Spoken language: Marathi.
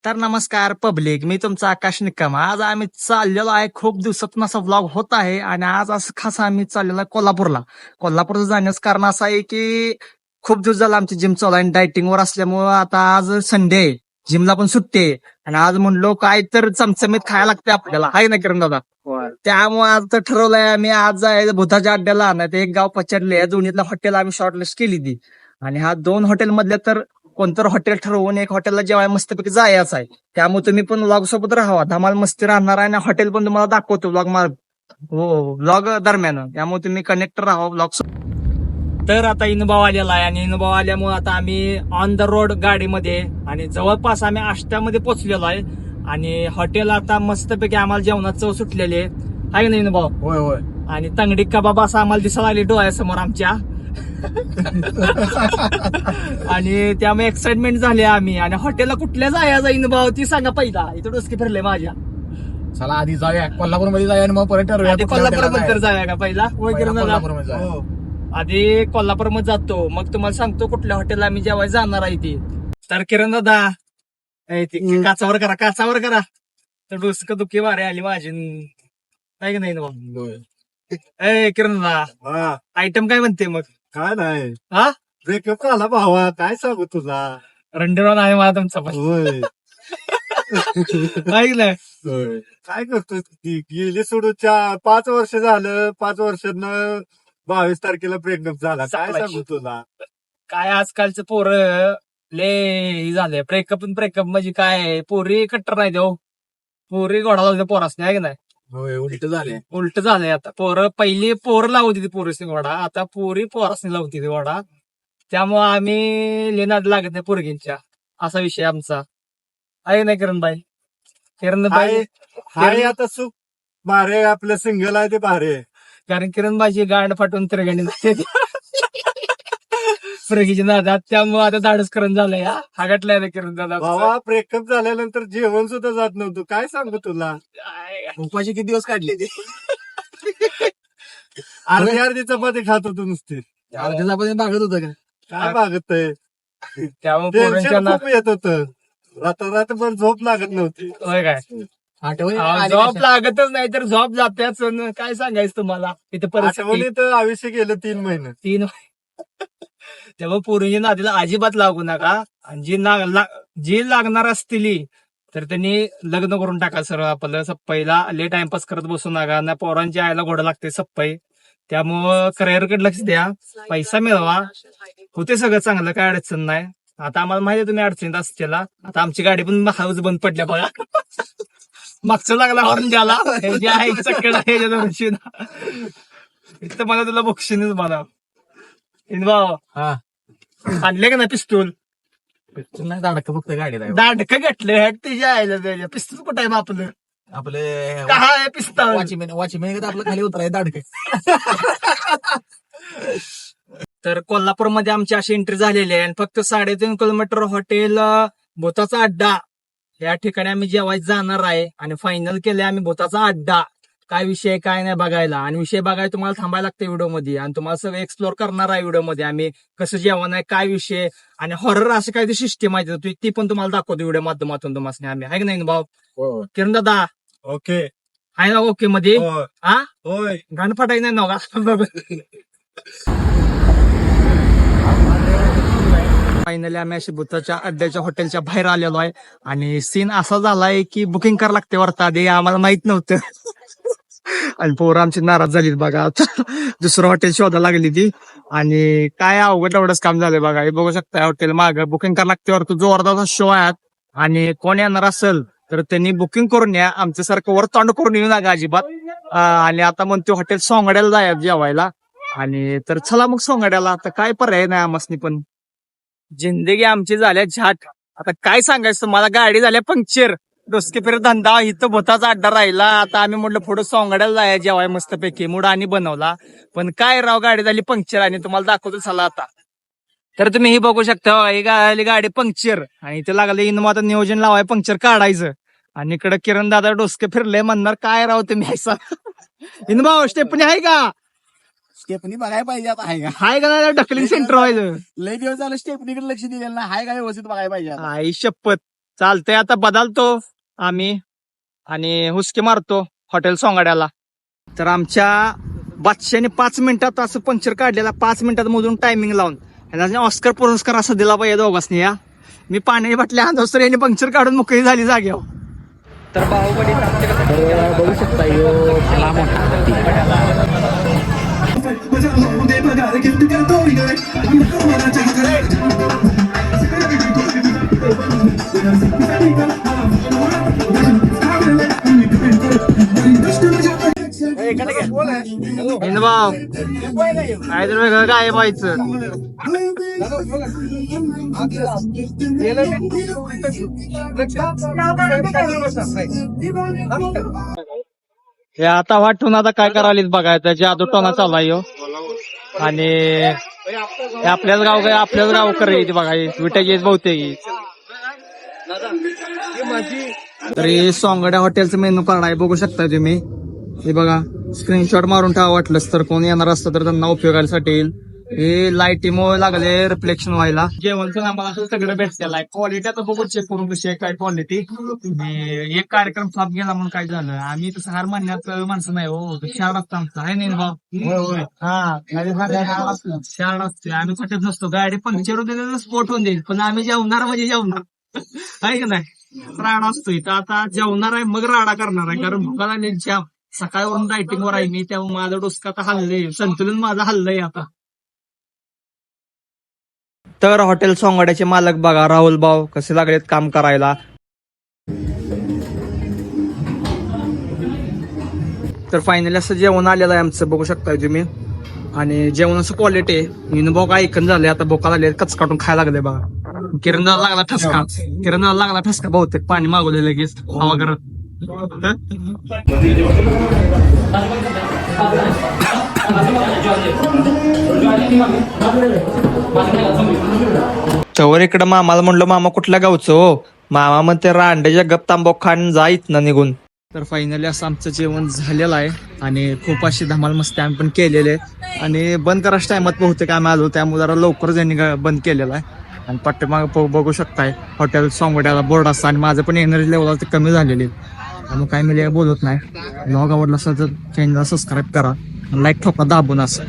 तर नमस्कार पब्लिक, मी तुमचा आकाश निकम. आज आम्ही चाललेलो आहे, खूप दिवसातून असा व्लॉग होत आहे आणि आज असं खास आम्ही चाललेलो आहे कोल्हापूरला. कोल्हापूरला जाण्याचं कारण असं आहे की खूप दिवस झाला आमची जिम चालू आहे आणि डायटिंगवर असल्यामुळं आता आज संडे आहे, जिमला पण सुट्टी आहे आणि आज म्हणलो काय तर चमचमीत खायला लागते आपल्याला, हाय ना किरण दादा. त्यामुळे आज तर ठरवलंय आम्ही आज जायचं भुताच्या अड्ड्याला. नाही ते एक गाव पचडले, या दोन्हीतला हॉटेल आम्ही शॉर्टलिस्ट केली ती आणि ह्या दोन हॉटेल मधल्या तर कोणतं हॉटेल ठरवून एक हॉटेलला जेवाय मस्तपैकी जायचं आहे. त्यामुळे तुम्ही पण व्लॉग सोबत राहा, धमाल मस्ती राहणार आहे आणि हॉटेल पण तुम्हाला दाखवतो व्लॉग हो व्लॉग दरम्यान. त्यामुळे तुम्ही कनेक्ट राहा व्लॉग. तर आता इनोभाव आलेला आहे आणि इनोभाव आल्यामुळे आता आम्ही ऑन द रोड गाडीमध्ये आणि जवळपास आम्ही आष्ट्यामध्ये पोहोचलेलो आहे आणि हॉटेल आता मस्तपैकी आम्हाला जेवणात चव सुटलेली आहे का नाही इनोभाव? होय होय. आणि तंगडी कबाब असं आम्हाला दिसायला लागले डोळ्यासमोर आमच्या. आणि त्यामुळे एक्साइटमेंट झाले आम्ही. आणि हॉटेलला कुठल्या जायचं इनोभाव ती सांगा पहिला, इथं डोसके फिरले माझ्या. चला आधी जाऊया कोल्हापूरमध्ये जाऊया आणि मग परत ठरवूया आधी कोल्हापूरमध्ये जाऊया का पहिला? कोल्हापूरमध्ये जाऊया. आधी कोल्हापूरमध्ये जातो, मग तुम्हाला सांगतो कुठल्या हॉटेलला आम्ही जेव्हा जाणार आहे ती. तर किरण दादा काचावर करा, काचावर करा. तर डोसक दुखी वारे आली माझी, नाही की नाही ना भाऊ? ए किरण दादा, आयटम काय म्हणते मग? काय नाही, हा ब्रेकअप झाला भावा, काय सांगू तुला. रंडीरॉन आहे मला तुमचा पण. होय ऐकलं होय. काय करतोय गेली सोडून 5 वर्ष झालं, 5 वर्षांना 22 तारखेला ब्रेकअप झाला, काय सांगू तुला. काय आजकालचं पोरं ले झाले ब्रेकअप म्हणजे काय, पोरी कट्टर नाही देऊ, पोरी घोडा लावते पोरासने, आहे की नाही? होय, उलट झाले. उलट झालंय आता. पहिली पोरं लावती ती पोरीसने घोडा, आता पोरी पोरासने लावती ती घोडा. त्यामुळं आम्ही लेनात लागत नाही पोरगींच्या, असा विषय आमचा, आहे नाही किरणबाई? किरणबाई हाय आता सुख भारे, आपलं सिंगल आहे ते भारे. कारण किरणबाईची गांड फाटून तिरगणी फ्रगीची नादात, त्यामुळे आता धाडस करून झालंय. हा गटलाय ना किरण दादा. भावा, ब्रेकअप झाल्यानंतर जेवण सुद्धा जात नव्हतं, काय सांगू तुला. उपाशी किती दिवस काढले ते? अर्धी अर्धी चपाती खात होतो नुसती. अर्ध्या चपाती भागत होतं का? काय भागतय, त्यामुळे टेन्शन खूप येत होतं. रात्रभर झोप लागत नव्हती. होय काय? झोप लागतच नाही तर झोप जात्याच. काय सांगायचं तुम्हाला, इथे परिस्थिती आठवणीत आयुष्य गेलं 3 महिने. 3 तेव्हा पोरींच्या नादीला अजिबात लागू नका. आणि जी लागणार असतील तर त्यांनी लग्न करून टाका सरळ. आपलं सप्पाईला ले टाइमपास करत बसू नका ना, पोरांच्या आईला घोडं लागते सप्पाई. त्यामुळं करिअरकडे लक्ष द्या, पैसा मिळवा, होते सगळं चांगलं, काय अडचण नाही. आता आम्हाला माहिती आहे तुम्ही अडचणीत असतेला. आता आमची गाडी पण हाऊस बंद पडल्या बघा, मागचं लागला हॉर्न द्याला, इथं मला तुला बक्षीस मला भाऊ आणले का नाही पिस्तूल? नाही, दाडक फक्त गाडी दांडक घेतले त्याच्या आईला, त्याच्या पिस्तूल कुठं आहे मग आपलं? आपले काय पिस्तूल? वॉचमॅन आपलं खाली उतराय दाडक. तर कोल्हापूरमध्ये आमची अशी एंट्री झालेली आहे आणि फक्त 3.5 किलोमीटर हॉटेल भूताचा अड्डा या ठिकाणी आम्ही जेवायला जाणार आहे. आणि फायनल केलंय आम्ही भूताचा अड्डा. काय विषय काय नाही बघायला, आणि विषय बघायला तुम्हाला थांबायला लागतं व्हिडिओमध्ये आणि तुम्हाला सगळं एक्सप्लोर करणार आहे व्हिडिओमध्ये. आम्ही कसं जेवण आहे, काय विषय, आणि हॉरर असं काय सिस्टीम आहे ती पण तुम्हाला दाखवतो व्हिडिओ माध्यमातून तुम्हाला. आम्ही आहे की नाही भाऊ? किरण दादा ओके आहे ना? ओके मध्ये हा होय. गाणं फाटाय नाही ना फायनली आम्ही अशी भूताच्या अड्ड्याच्या हॉटेलच्या बाहेर आलेलो आहे आणि सीन असा झालाय की बुकिंग करायला लागते वरता, आधी आम्हाला माहित नव्हतं. आणि पोरं आमची नाराज झालीत बघा. दुसरं हॉटेल शोधायला लागली ती आणि काय अवघड एवढंच काम झालंय बघा. हे बघू शकता हॉटेल माग बुकिंग करायला लागते वरती, जोरदार शो आहे. आणि कोण येणार असेल तर त्यांनी बुकिंग करून या, आमच्यासारखं वर तोंड करून येऊ नका अजिबात. आणि आता म्हणतो हॉटेल सोंगड्याला जाय जेवायला. आणि तर चला मग सोंगड्याला, आता काय पर्याय नाही आमसनी पण. जिंदगी आमची झाल्या झाट, आता काय सांगायचं मला, गाडी झाल्या पंक्चर, डोसके फिर धंदा इथं भूताचा अड्डा राहिला. आता आम्ही म्हटलं पुढे सोंगड्याला जाय जेवाय मस्तपैकी, मूड आणि बनवला. पण काय राव, गाडी झाली पंक्चर आणि तुम्हाला दाखवतो चला आता. तर तुम्ही ही बघू शकता, ही गाडी पंक्चर आणि इथे लागले इन आता नियोजन लावाय पंक्चर काढायचं. आणि इकडे किरण दादा डोसके फिरले, म्हणणार काय राव तुम्ही ऐसा. इन भाऊ स्टेपनी आहे का? स्टेपनी बघायला पाहिजे आता. आहे का? हाय का नाही ढकलिंग सेंटर व्हायचं? लय दिवस झालं स्टेपनीकडे लक्ष दिलेलं ना. हाय काय व्यवस्थित बघायला पाहिजे आता. आई शपथ. चालतंय आता बदलतो आम्ही आणि हुसकी मारतो हॉटेल सोंगाड्याला. तर आमच्या बादशाने 5 मिनिटात असं पंक्चर काढलेला, 5 मिनिटात मधून टायमिंग लावून ह्याला ऑस्कर पुरस्कार असा दिला पाहिजे दोघांनी. या मी पाण्याची बाटल्या आणतो तर याने पंक्चर काढून मोकळी झाली जागेवर. तर बाहुबली बघू शकता भाऊ काय तर वेगळं काय व्हायचं. हे आता वाटून आता काय करालीच बघा, त्याची आदू टोना चालू आहे ह्यो. आणि हे आपल्याच गाव करायची बघा, विटायची बहुतेक. तरी सोंगड्या हॉटेलचं मेनू कार्ड आहे, बघू शकता तुम्ही. हे बघा, स्क्रीनशॉट मारून ठेवा वाटलंच तर, कोण येणार असतं तर त्यांना उपयोगासाठी येईल. हे लाईटीमुळे लागले रिफ्लेक्शन व्हायला. जेवणचं आम्हाला असं सगळं भेटलेलं आहे. क्वालिटी आता बघू चेक करून कशी आहे काय क्वालिटी. एक कार्यक्रम फ्लॉप गेला म्हणून काय झालं, आम्ही तसं हार मानण्यात माणसं नाही हो. शार्ड असतं आमचं आहे नाही भाऊ. हा शार्ड असते, आम्ही पटत नसतो. गाडी पंक्चर होते स्पोर्ट होऊन जाईल, पण आम्ही जेवणार म्हणजे जेवणार आहे का नाही. राडा असतोय तर आता जेवणार आहे मग राडा करणार आहे, कारण भुकाला जाम. सकाळवरून डायटिंग वर आहे मी, त्यामुळे माझं डोसकं आता हल्लंय, संतुलन माझं हल्लंय आता. तर हॉटेल सोंगाड्याचे मालक बघा, राहुल भाऊ कसे लागलेत काम करायला. तर फायनली असं जेवण आलेलं आहे आमचं, बघू शकता तुम्ही. आणि जेवणाचं क्वालिटी आहे. हिनं भाऊ काय ऐकून झाले, आता बोका लागले कच काटून खायला लागले बघा. किरणला लागला ठसका बहुतेक, पाणी मागवले लगेच हवा करत. तवर इकडं मामाला म्हणलं, मामा कुठल्या गावचं हो. मामा म्हणते रांड्याच्या गप तांबो खान जा इथनं निघून. तर फायनली असं आमचं जेवण झालेलं आहे आणि खूप अशी धमाल मस्ती आम्ही पण केलेले. आणि बंद करायच्या टायमात बहुतेक आम्ही आलो, त्यामुळे जरा लवकरच यांनी बंद केलेला आहे. आणि पाठीमाग बघू शकताय हॉटेल सोंगड्याला बोर्ड असतं. आणि माझं पण एनर्जी लेवल ते कमी झालेली, त्यामुळे काय मी बोलत नाही. ब्लॉग आवडला असेल तर चॅनलला सबस्क्राईब करा, लाईक ठोका दाबून असं.